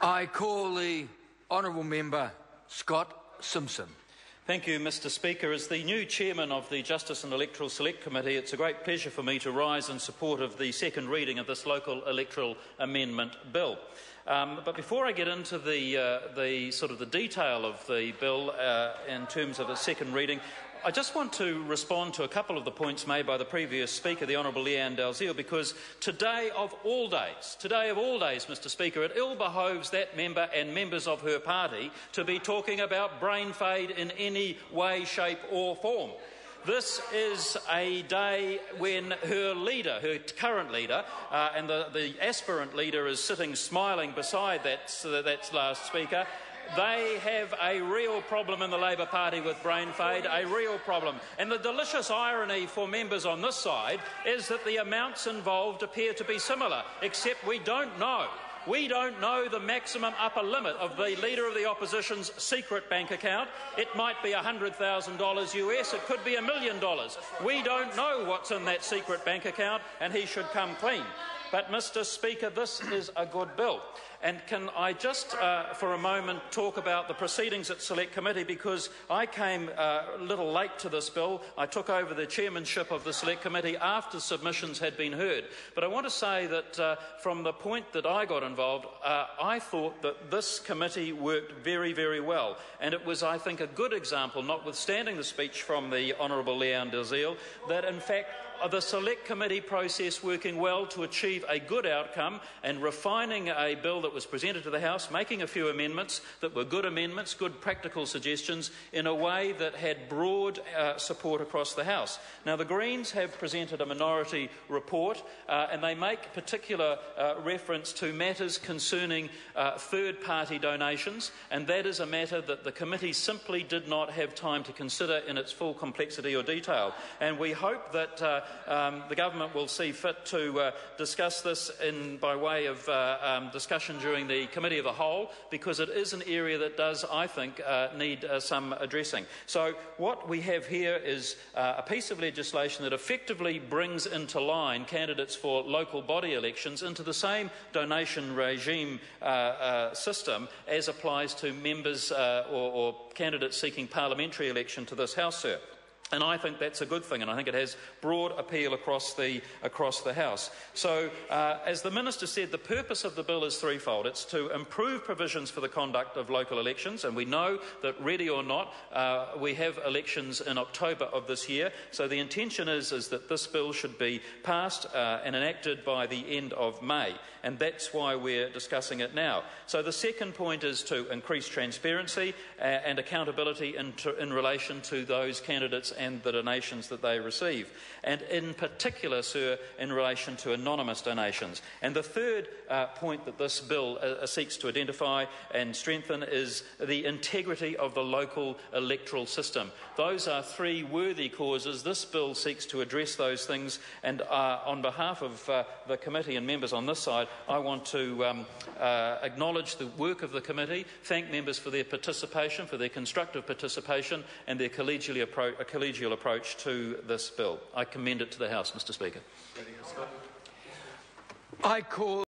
I call the honourable member Scott Simpson. Thank you, Mr Speaker. As the new chairman of the Justice and Electoral Select Committee, it's a great pleasure for me to rise in support of the second reading of this local electoral amendment bill. But before I get into the detail of the bill in terms of a second reading, I just want to respond to a couple of the points made by the previous Speaker, the Honourable Leanne Dalziel, because today of all days, Mr Speaker, it ill behoves that member and members of her party to be talking about brain fade in any way, shape or form. This is a day when her leader, her current leader, and the aspirant leader is sitting smiling beside that last speaker. They have a real problem in the Labor Party with brain fade, a real problem. And the delicious irony for members on this side is that the amounts involved appear to be similar, except we don't know. We don't know the maximum upper limit of the Leader of the Opposition's secret bank account. It might be $100,000 US, it could be $1 million. We don't know what's in that secret bank account, and he should come clean. But, Mr Speaker, this is a good bill. And can I just, for a moment, talk about the proceedings at Select Committee, because I came a little late to this bill. I took over the chairmanship of the Select Committee after submissions had been heard. But I want to say that from the point that I got involved, I thought that this committee worked very, very well. And it was, I think, a good example, notwithstanding the speech from the Honourable Leanne Dalziel, that in fact the Select Committee process working well to achieve a good outcome and refining a bill that was presented to the House, making a few amendments that were good amendments, good practical suggestions, in a way that had broad support across the House. Now, the Greens have presented a minority report and they make particular reference to matters concerning third-party donations, and that is a matter that the committee simply did not have time to consider in its full complexity or detail. And we hope that the government will see fit to discuss this by way of discussion during the Committee of the Whole, because it is an area that does, I think, need some addressing. So what we have here is a piece of legislation that effectively brings into line candidates for local body elections into the same donation regime system as applies to members or candidates seeking parliamentary election to this House, sir. And I think that's a good thing, and I think it has broad appeal across the House. So, as the Minister said, the purpose of the bill is threefold. It's to improve provisions for the conduct of local elections, and we know that, ready or not, we have elections in October of this year. So the intention is that this bill should be passed and enacted by the end of May, and that's why we're discussing it now. So the second point is to increase transparency and accountability in relation to those candidates and the donations that they receive, and in particular, sir, in relation to anonymous donations. And the third point that this bill seeks to identify and strengthen is the integrity of the local electoral system. Those are three worthy causes. This bill seeks to address those things, and on behalf of the committee and members on this side, I want to acknowledge the work of the committee, thank members for their participation, for their constructive participation and their collegial approach to this bill. I commend it to the House, Mr Speaker. I call